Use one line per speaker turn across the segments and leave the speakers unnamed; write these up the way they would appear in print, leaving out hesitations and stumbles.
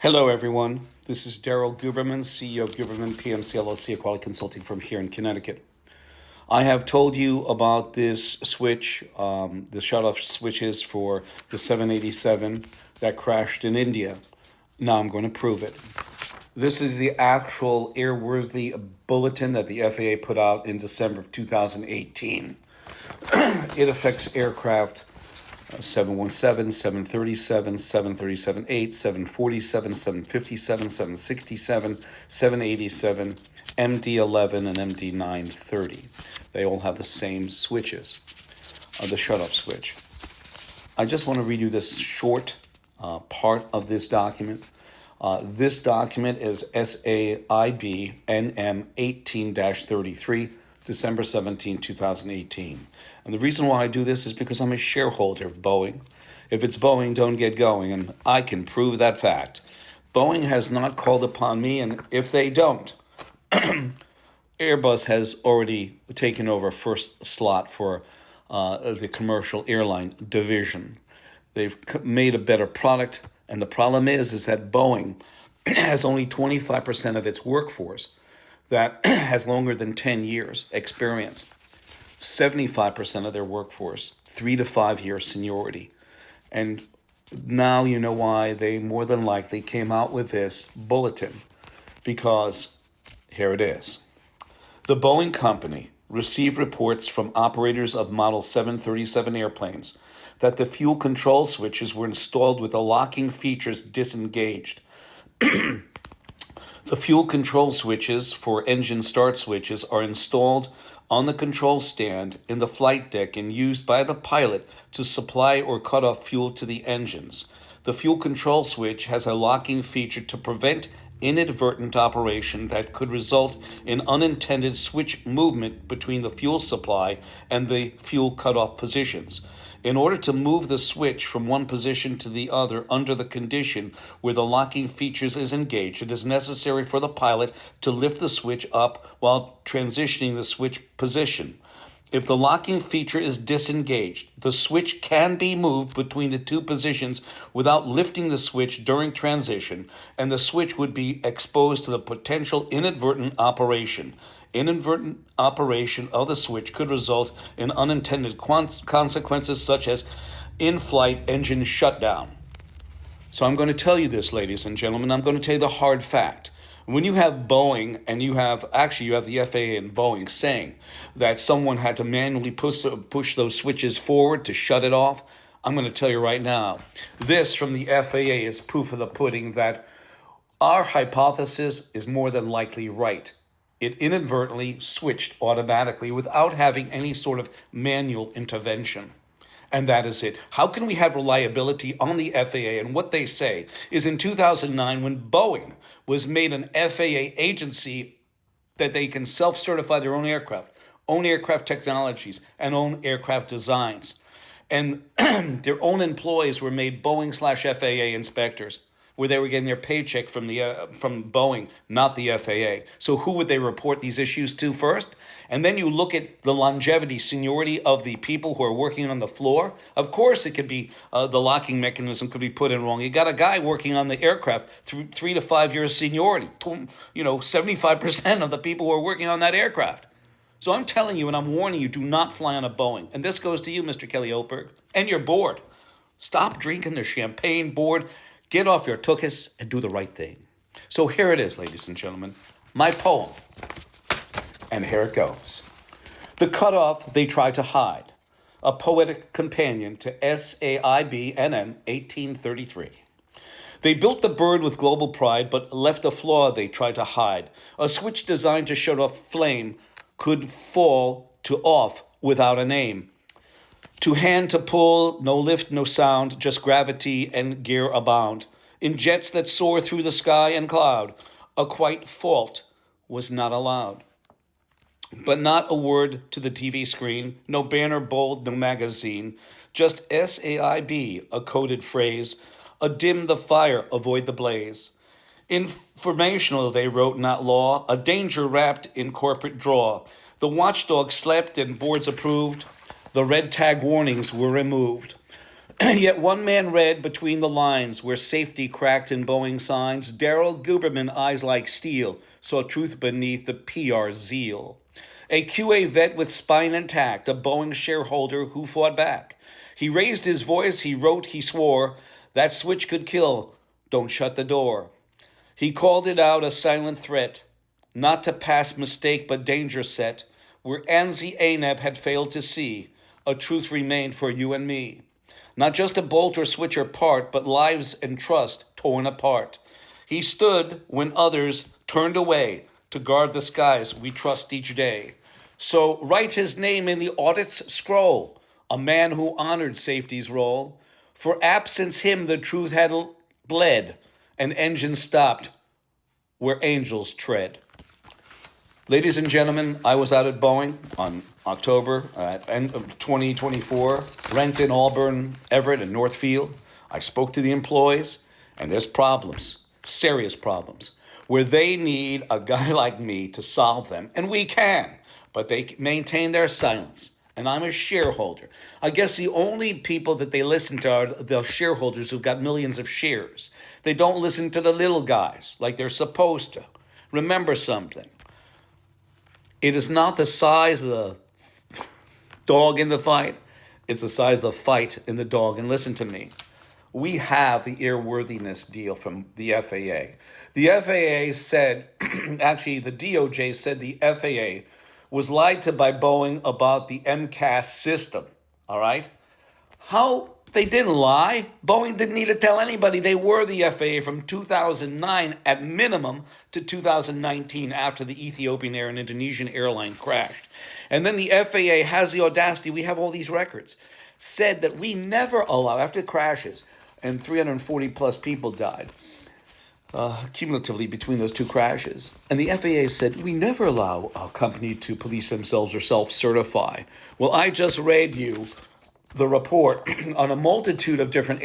Hello, everyone. This is DARYL GUBERMAN, CEO of Guberman PMC LLC, a quality consulting firm here in Connecticut. I have told you about this switch, the shut-off switches for the 787 that crashed in India. Now I'm going to prove it. This is the actual airworthy bulletin that the FAA put out in December of 2018. It affects aircraft 717, 737, 737-8, 747, 757, 767, 787, MD-11, and MD-930. They all have the same switches, the shut-off switch. I just want to read you this short part of this document. This document is SAIB NM 18-33, December 17, 2018. And the reason why I do this is because I'm a shareholder of Boeing. If it's Boeing, don't get going, and I can prove that fact. Boeing has not called upon me, and if they don't, Airbus has already taken over first slot for the commercial airline division. They've made a better product, and the problem is that Boeing has only 25% of its workforce that has longer than 10 years experience. 75% of their workforce, 3 to 5 year seniority. And now you know why they more than likely came out with this bulletin, because here it is. The Boeing company received reports from operators of Model 737 airplanes that the fuel control switches were installed with the locking features disengaged. The fuel control switches for engine start switches are installed on the control stand in the flight deck and used by the pilot to supply or cut off fuel to the engines. The fuel control switch has a locking feature to prevent inadvertent operation that could result in unintended switch movement between the fuel supply and the fuel cutoff positions. In order to move the switch from one position to the other under the condition where the locking features is engaged, it is necessary for the pilot to lift the switch up while transitioning the switch position. If the locking feature is disengaged, the switch can be moved between the two positions without lifting the switch during transition, and the switch would be exposed to the potential inadvertent operation. Inadvertent operation of the switch could result in unintended consequences such as in-flight engine shutdown. So I'm going to tell you this, ladies and gentlemen. I'm going to tell you the hard fact. When you have Boeing and you have the FAA and Boeing saying that someone had to manually push those switches forward to shut it off, I'm going to tell you right now, this from the FAA is proof of the pudding that our hypothesis is more than likely right. It inadvertently switched automatically without having any sort of manual intervention. And that is it. How can we have reliability on the FAA? And what they say is in 2009, when Boeing was made an FAA agency that they can self-certify their own aircraft technologies, and own aircraft designs. And their own employees were made Boeing/FAA inspectors, where they were getting their paycheck from Boeing, not the FAA. So who would they report these issues to first? And then you look at the longevity, seniority of the people who are working on the floor. Of course, it could be the locking mechanism could be put in wrong. You got a guy working on the aircraft through 3 to 5 years seniority. 75% of the people who are working on that aircraft. So I'm telling you, and I'm warning you, do not fly on a Boeing. And this goes to you, Mr. Kelly Oberg, and your board. Stop drinking the champagne, board. Get off your tuchus and do the right thing. So here it is, ladies and gentlemen, my poem. And here it goes. The cutoff they try to hide, a poetic companion to SAIB NM 1833. They built the bird with global pride, but left a flaw they tried to hide. A switch designed to shut off flame could fall to off without a name. To hand to pull, no lift, no sound, just gravity and gear abound. In jets that soar through the sky and cloud, a quiet fault was not allowed. But not a word to the TV screen, no banner bold, no magazine, just SAIB, a coded phrase, a dim the fire, avoid the blaze. Informational, they wrote, not law, a danger wrapped in corporate draw. The watchdog slept and boards approved. The red tag warnings were removed. Yet one man read between the lines where safety cracked in Boeing signs. DARYL GUBERMAN, eyes like steel, saw truth beneath the PR zeal. A QA vet with spine intact, a Boeing shareholder who fought back. He raised his voice, he wrote, he swore, that switch could kill, don't shut the door. He called it out a silent threat, not to pass mistake but danger set, where ANSI-ANAB had failed to see, a truth remained for you and me. Not just a bolt or switch or part, but lives and trust torn apart. He stood when others turned away to guard the skies we trust each day. So write his name in the audit's scroll, a man who honored safety's role. For absence him the truth had bled, and engine stopped where angels tread. Ladies and gentlemen, I was out at Boeing on October end of 2024, Renton, Auburn, Everett, and Northfield. I spoke to the employees, and there's problems, serious problems, where they need a guy like me to solve them, and we can, but they maintain their silence. And I'm a shareholder. I guess the only people that they listen to are the shareholders who've got millions of shares. They don't listen to the little guys like they're supposed to. Remember something. It is not the size of the dog in the fight. It's the size of the fight in the dog. And listen to me. We have the airworthiness deal from the FAA. The FAA said, actually the DOJ said the FAA was lied to by Boeing about the MCAS system, all right? How? They didn't lie. Boeing didn't need to tell anybody. They were the FAA from 2009 at minimum to 2019 after the Ethiopian Air and Indonesian airline crashed. And then the FAA has the audacity, we have all these records, said that we never allow, after crashes, and 340 plus people died, cumulatively between those two crashes. And the FAA said, we never allow a company to police themselves or self-certify. Well, I just read you the report on a multitude of different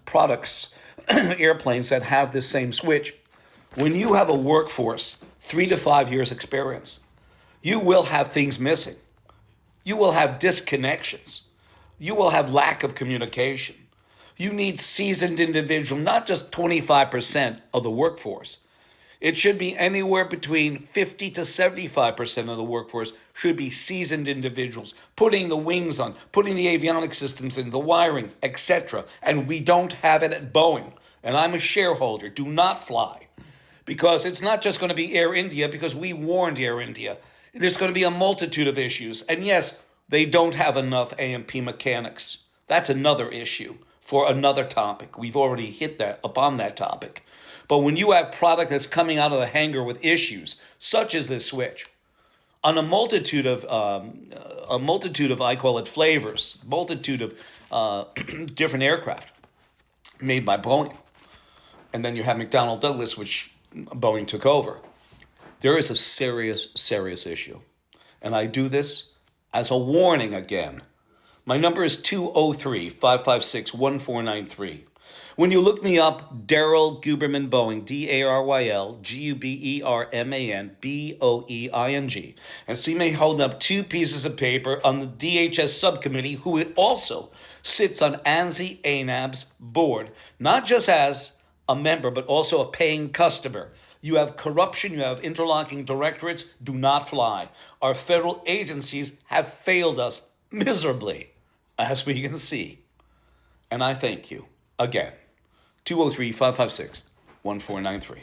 products, airplanes that have this same switch. When you have a workforce, 3 to 5 years experience, you will have things missing. You will have disconnections. You will have lack of communication. You need seasoned individual, not just 25% of the workforce. It should be anywhere between 50 to 75% of the workforce should be seasoned individuals, putting the wings on, putting the avionics systems in, the wiring, etc. And we don't have it at Boeing. And I'm a shareholder. Do not fly. Because it's not just going to be Air India, because we warned Air India. There's going to be a multitude of issues. And yes, they don't have enough A&P mechanics. That's another issue for another topic. We've already hit that upon that topic. But when you have product that's coming out of the hangar with issues, such as this switch, on a multitude of I call it flavors, multitude of different aircraft made by Boeing, and then you have McDonnell Douglas, which Boeing took over. There is a serious issue, and I do this as a warning again. My number is 203-556-1493. When you look me up, DARYL GUBERMAN Boeing, DARYL GUBERMAN BOEING, and see me hold up 2 pieces of paper on the DHS subcommittee, who also sits on ANSI-ANAB's board, not just as a member, but also a paying customer. You have corruption, you have interlocking directorates, do not fly. Our federal agencies have failed us miserably, as we can see. And I thank you again. 203-556-1493.